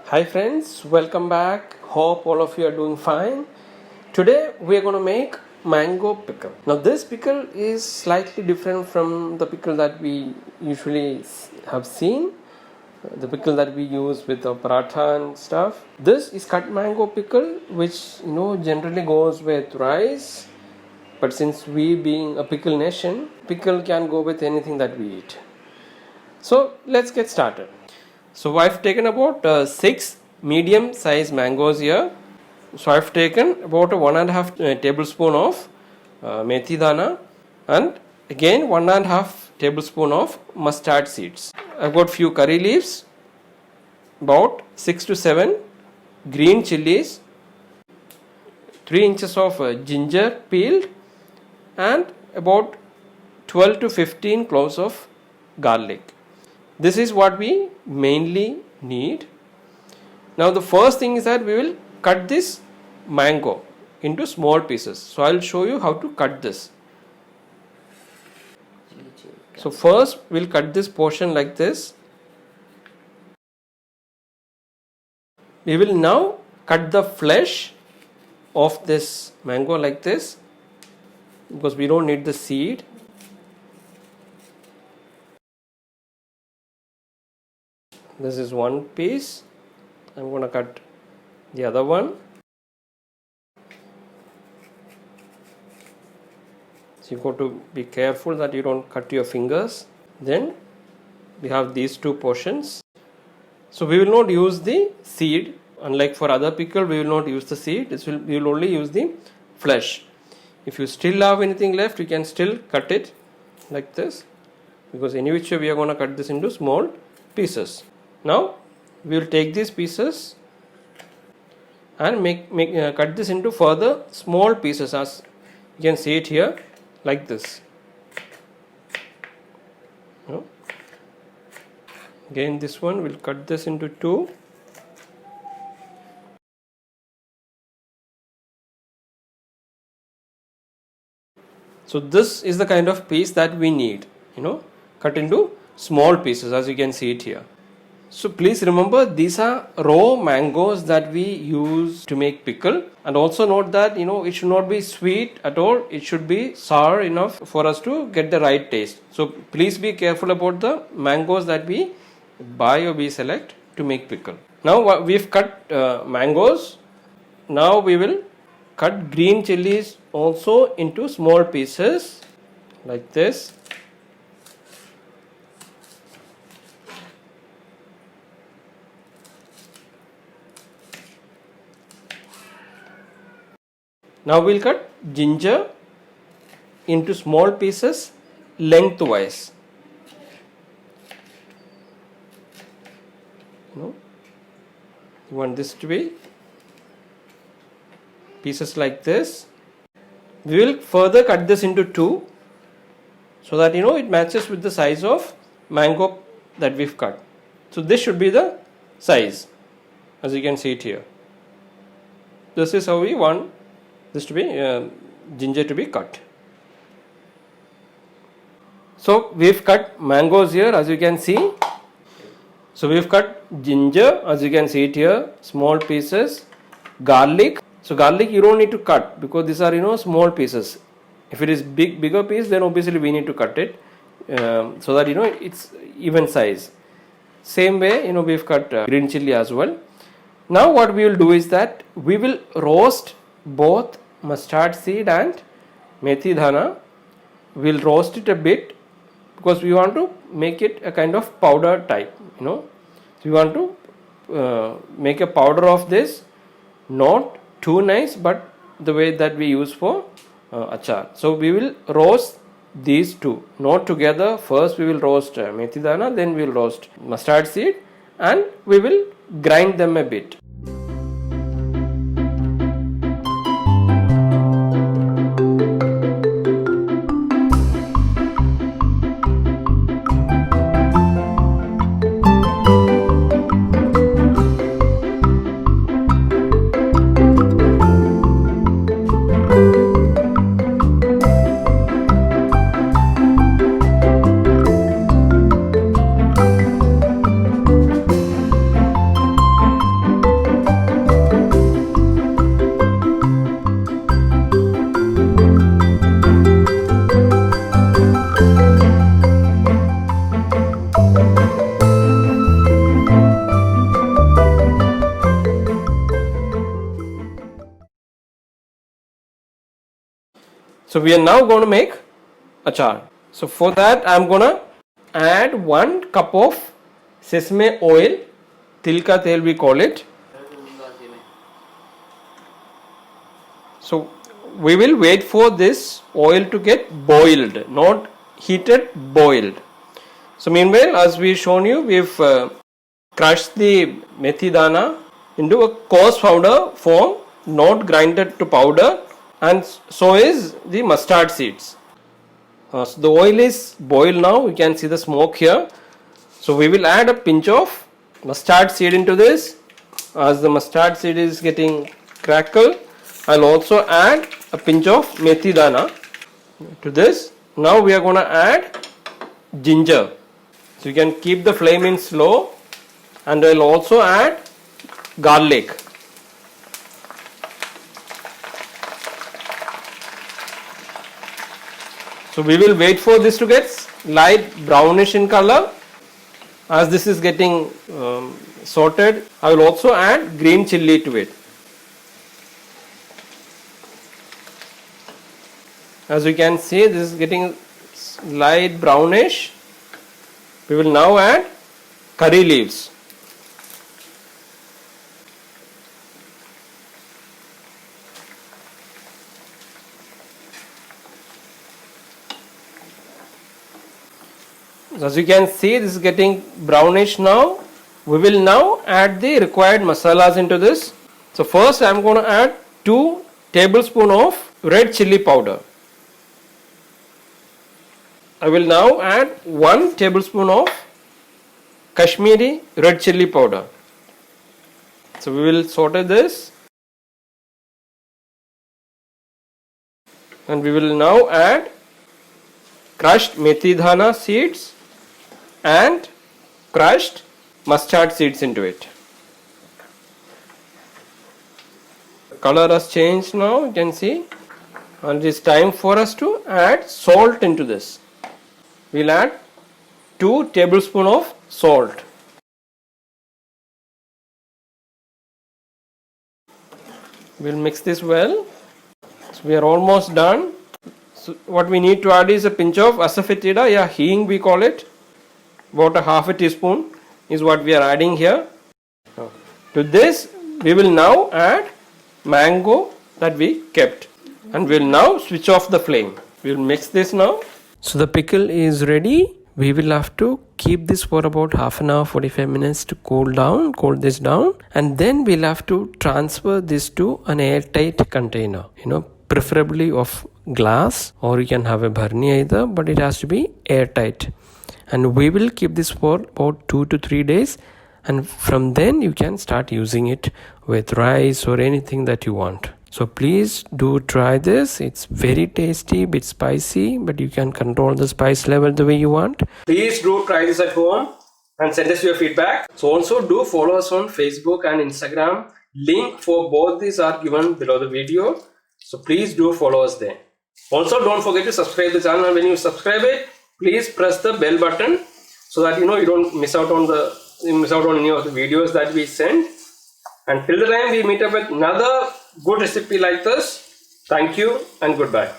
Hi friends, welcome back. Hope all of you are doing fine. Today we are going to make mango pickle. Now this pickle is slightly different from the pickle that we usually have seen. The pickle that we use with the paratha and stuff. This is cut mango pickle, which generally goes with rice. But since we being a pickle nation, pickle can go with anything that we eat. So let's get started. So I've taken about 6 medium size mangoes here. So I've taken about 1.5 tablespoon of methi dana and again 1.5 tablespoon of mustard seeds. I've got few curry leaves, about 6 to 7 green chilies, 3 inches of ginger peeled, and about 12 to 15 cloves of garlic. This is what we mainly need. Now the first thing is that we will cut this mango into small pieces. So I will show you how to cut this. So first we will cut this portion like this. We will now cut the flesh of this mango like this, because we don't need the seed. This is one piece. I'm going to cut the other one. So you got to be careful that you don't cut your fingers. Then we have these two portions. So we will not use the seed. Unlike for other pickle, we will not use the seed. We will only use the flesh. If you still have anything left, you can still cut it like this, because in which way we are going to cut this into small pieces. Now we will take these pieces and cut this into further small pieces, as you can see it here, like this. Again this one, we'll cut this into two. So this is the kind of piece that we need, cut into small pieces, as you can see it here. So please remember, these are raw mangoes that we use to make pickle, and also note that it should not be sweet at all. It should be sour enough for us to get the right taste. So please be careful about the mangoes that we buy or we select to make pickle. Now we've cut mangoes. Now we will cut green chilies also into small pieces like this. Now we'll cut ginger into small pieces lengthwise. You want this to be pieces like this. We will further cut this into two, so that it matches with the size of mango that we've cut. So this should be the size, as you can see it here. This is how we want this to be ginger to be cut. So we've cut mangoes here, as you can see. So we've cut ginger, as you can see it here, small pieces. Garlic. So garlic you don't need to cut, because these are small pieces. If it is bigger piece, then obviously we need to cut it so that it's even size. Same way we've cut green chili as well. Now what we will do is that we will roast both mustard seed and methi dana. We'll roast it a bit, because we want to make it a kind of powder type. So we want to make a powder of this, not too nice, but the way that we use for achar. So we will roast these two, not together. First we will roast methi dana, then we will roast mustard seed, and we will grind them a bit. So we are now going to make achar. So for that I am going to add 1 cup of sesame oil, tilka tel we call it. So we will wait for this oil to get boiled, not heated, boiled. So meanwhile, as we shown you, we've crushed the methi dana into a coarse powder form, not grinded to powder, and so is the mustard seeds. So the oil is boiled now. You can see the smoke here. So we will add a pinch of mustard seed into this. As the mustard seed is getting crackled, I'll also add a pinch of methi dana to this. Now we are going to add ginger. So you can keep the flame in slow, and I'll also add garlic. So we will wait for this to get light brownish in color. As this is getting sorted, I will also add green chilli to it. As you can see, this is getting light brownish. We will now add curry leaves. As you can see, this is getting brownish now. We will now add the required masalas into this. So first I am going to add 2 tablespoons of red chilli powder. I will now add 1 tablespoon of Kashmiri red chilli powder. So we will saute this, and we will now add crushed methi dana seeds and crushed mustard seeds into it. The color has changed now, you can see, and it is time for us to add salt into this. We will add 2 tablespoons of salt. We will mix this well. So we are almost done. So what we need to add is a pinch of asafoetida, yeah, hing we call it. About a half a teaspoon is what we are adding here. To this we will now add mango that we kept, and we will now switch off the flame. We will mix this now. So the pickle is ready. We will have to keep this for about half an hour, 45 minutes to cool this down, and then we'll have to transfer this to an airtight container, preferably of glass, or you can have a bharni either, but it has to be airtight. And we will keep this for about 2 to 3 days, and from then you can start using it with rice or anything that you want. So please do try this. It's very tasty, bit spicy, but you can control the spice level the way you want. Please do try this at home and send us your feedback. So also do follow us on Facebook and Instagram. Link for both these are given below the video. So please do follow us there. Also don't forget to subscribe the channel. When you subscribe it, please press the bell button so that you don't miss out on any of the videos that we send. And till the time we meet up with another good recipe like this. Thank you and goodbye.